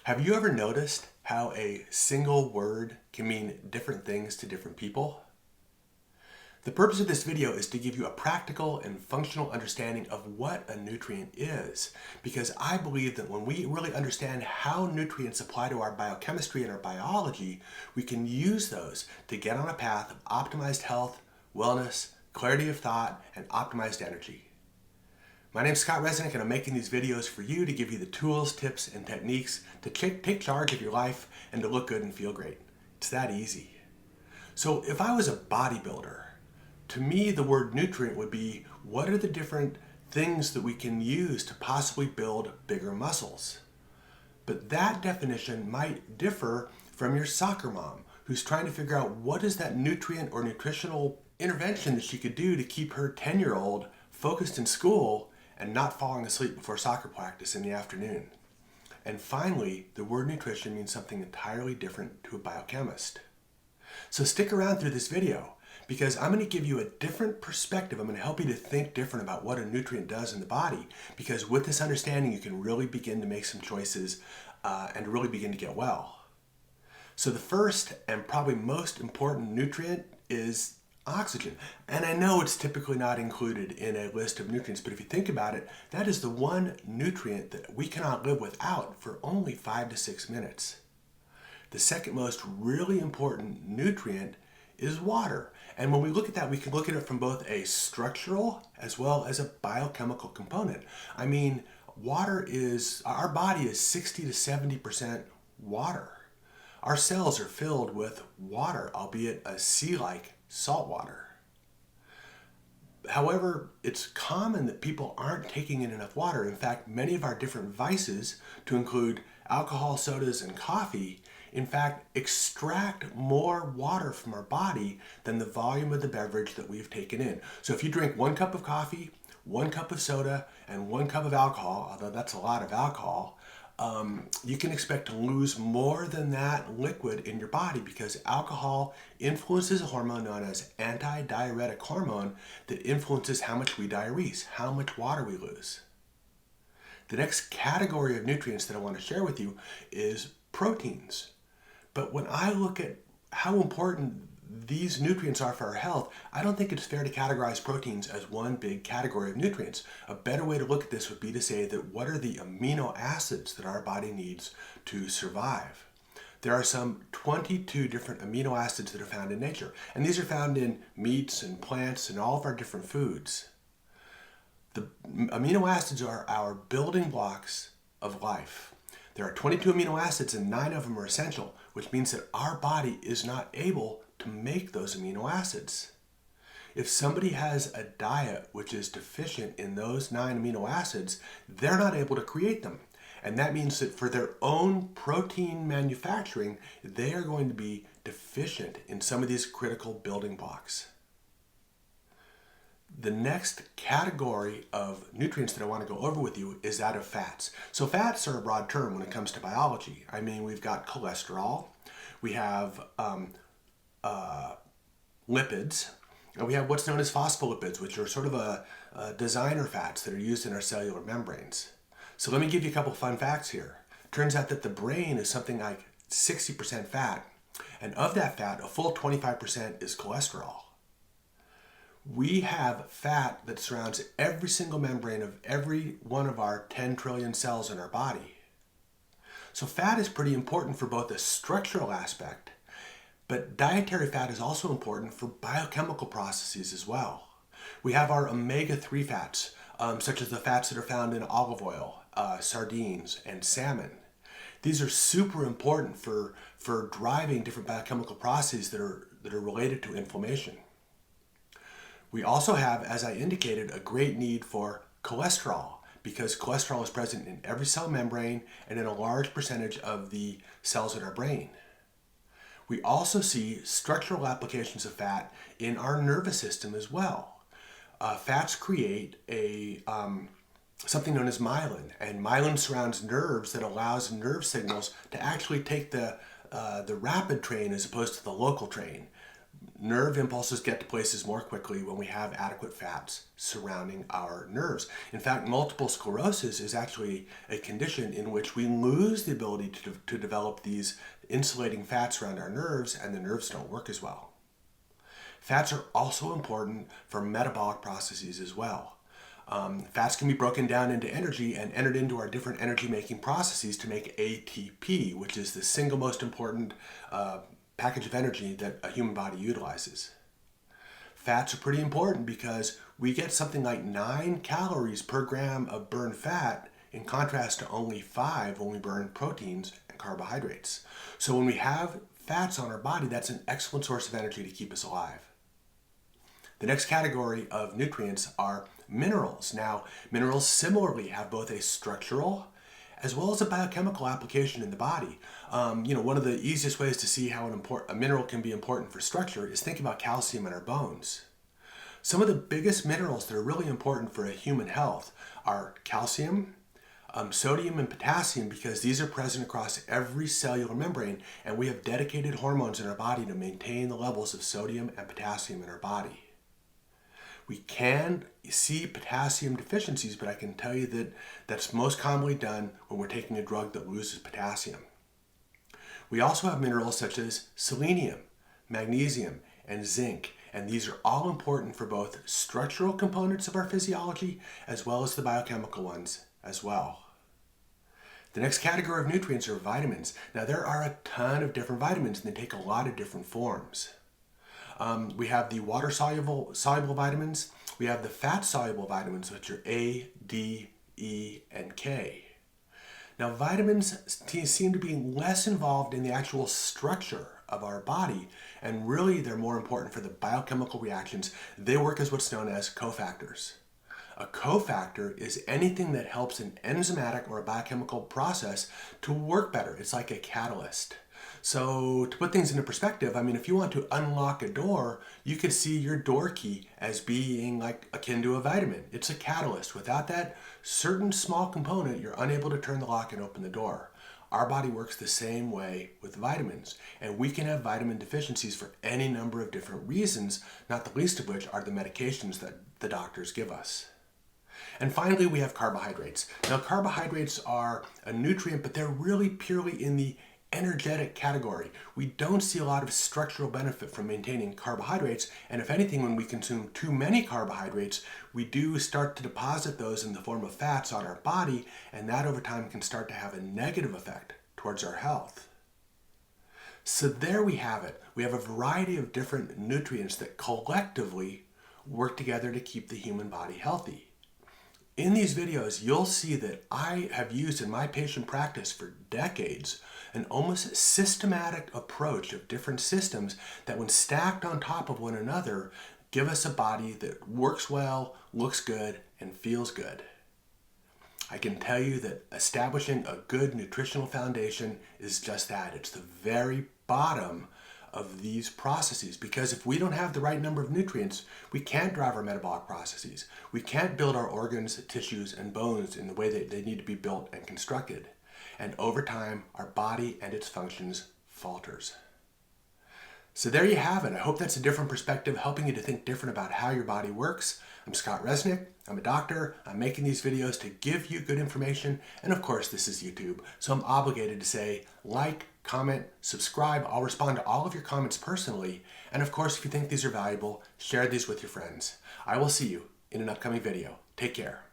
Have you ever noticed how a single word can mean different things to different people? The purpose of this video is to give you a practical and functional understanding of what a nutrient is, because I believe that when we really understand how nutrients apply to our biochemistry and our biology, we can use those to get on a path of optimized health, wellness, clarity of thought, and optimized energy. My name is Resnick, and I'm making these videos for you to give you the tools, tips, and techniques to take charge of your life and to look good and feel great. It's that easy. So if I was a bodybuilder, to me the word nutrient would be, what are the different things that we can use to possibly build bigger muscles? But that definition might differ from your soccer mom, who's trying to figure out what is that nutrient or nutritional intervention that she could do to keep her 10-year-old focused in school and not falling asleep before soccer practice in the afternoon. And finally, the word nutrition means something entirely different to a biochemist. So stick around through this video, because I'm going to give you a different perspective. I'm going to help you to think different about what a nutrient does in the body, because with this understanding you can really begin to make some choices and really begin to get well. So the first and probably most important nutrient is oxygen. And I know it's typically not included in a list of nutrients, but if you think about it, that is the one nutrient that we cannot live without for only 5 to 6 minutes. The second most really important nutrient is water. And when we look at that, we can look at it from both a structural as well as a biochemical component. I mean, our body is 60 to 70% water. Our cells are filled with water, albeit a sea-like salt water. However, it's common that people aren't taking in enough water. In fact, many of our different vices, to include alcohol, sodas, and coffee, in fact, extract more water from our body than the volume of the beverage that we've taken in. So if you drink 1 cup of coffee, 1 cup of soda, and 1 cup of alcohol, although that's a lot of alcohol, you can expect to lose more than that liquid in your body, because alcohol influences a hormone known as anti-diuretic hormone that influences how much we diurese, how much water we lose. The next category of nutrients that I want to share with you is proteins. But when I look at how important these nutrients are for our health, I don't think it's fair to categorize proteins as one big category of nutrients. A better way to look at this would be to say that what are the amino acids that our body needs to survive? There are some 22 different amino acids that are found in nature, and these are found in meats and plants and all of our different foods. The amino acids are our building blocks of life. There are 22 amino acids and 9 of them are essential, which means that our body is not able to make those amino acids. If somebody has a diet which is deficient in those 9 amino acids, they're not able to create them. And that means that for their own protein manufacturing, they are going to be deficient in some of these critical building blocks. The next category of nutrients that I want to go over with you is that of fats. So fats are a broad term when it comes to biology. I mean, we've got cholesterol, we have lipids, and we have what's known as phospholipids, which are sort of designer fats that are used in our cellular membranes. So let me give you a couple fun facts here. Turns out that the brain is something like 60% fat, and of that fat, a full 25% is cholesterol. We have fat that surrounds every single membrane of every one of our 10 trillion cells in our body. So fat is pretty important for both the structural aspect, but dietary fat is also important for biochemical processes as well. We have our omega-3 fats, such as the fats that are found in olive oil, sardines, and salmon. These are super important for driving different biochemical processes that are related to inflammation. We also have, as I indicated, a great need for cholesterol, because cholesterol is present in every cell membrane and in a large percentage of the cells in our brain. We also see structural applications of fat in our nervous system as well. Fats create something known as myelin, and myelin surrounds nerves that allows nerve signals to actually take the rapid train as opposed to the local train. Nerve impulses get to places more quickly when we have adequate fats surrounding our nerves. In fact, multiple sclerosis is actually a condition in which we lose the ability to develop these insulating fats around our nerves, and the nerves don't work as well. Fats are also important for metabolic processes as well. Fats can be broken down into energy and entered into our different energy-making processes to make ATP, which is the single most important package of energy that a human body utilizes. Fats are pretty important because we get something like 9 calories per gram of burned fat, in contrast to only 5 when we burn proteins and carbohydrates. So when we have fats on our body, that's an excellent source of energy to keep us alive. The next category of nutrients are minerals. Now, minerals similarly have both a structural as well as a biochemical application in the body. One of the easiest ways to see how a mineral can be important for structure is think about calcium in our bones. Some of the biggest minerals that are really important for a human health are calcium, sodium, and potassium, because these are present across every cellular membrane, and we have dedicated hormones in our body to maintain the levels of sodium and potassium in our body. We can see potassium deficiencies, but I can tell you that that's most commonly done when we're taking a drug that loses potassium. We also have minerals such as selenium, magnesium, and zinc, and these are all important for both structural components of our physiology as well as the biochemical ones as well. The next category of nutrients are vitamins. Now, there are a ton of different vitamins, and they take a lot of different forms. We have the water-soluble vitamins. We have the fat-soluble vitamins, which are A, D, E, and K. Now, vitamins seem to be less involved in the actual structure of our body, and really they're more important for the biochemical reactions. They work as what's known as cofactors. A cofactor is anything that helps an enzymatic or a biochemical process to work better. It's like a catalyst. So to put things into perspective, if you want to unlock a door, you could see your door key as being like akin to a vitamin. It's a catalyst. Without that certain small component, you're unable to turn the lock and open the door. Our body works the same way with vitamins, and we can have vitamin deficiencies for any number of different reasons, not the least of which are the medications that the doctors give us. And finally, we have carbohydrates. Now, carbohydrates are a nutrient, but they're really purely in the energetic category. We don't see a lot of structural benefit from maintaining carbohydrates, and if anything, when we consume too many carbohydrates, we do start to deposit those in the form of fats on our body, and that over time can start to have a negative effect towards our health. So there we have it. We have a variety of different nutrients that collectively work together to keep the human body healthy. In these videos, you'll see that I have used in my patient practice for decades an almost systematic approach of different systems that, when stacked on top of one another, give us a body that works well, looks good, and feels good. I can tell you that establishing a good nutritional foundation is just that. It's the very bottom of these processes, because if we don't have the right number of nutrients, we can't drive our metabolic processes. We can't build our organs, tissues, and bones in the way that they need to be built and constructed. And over time, our body and its functions falters. So there you have it. I hope that's a different perspective, helping you to think different about how your body works. I'm Scott Resnick. I'm a doctor. I'm making these videos to give you good information. And of course, this is YouTube, so I'm obligated to say like, comment, subscribe. I'll respond to all of your comments personally. And of course, if you think these are valuable, share these with your friends. I will see you in an upcoming video. Take care.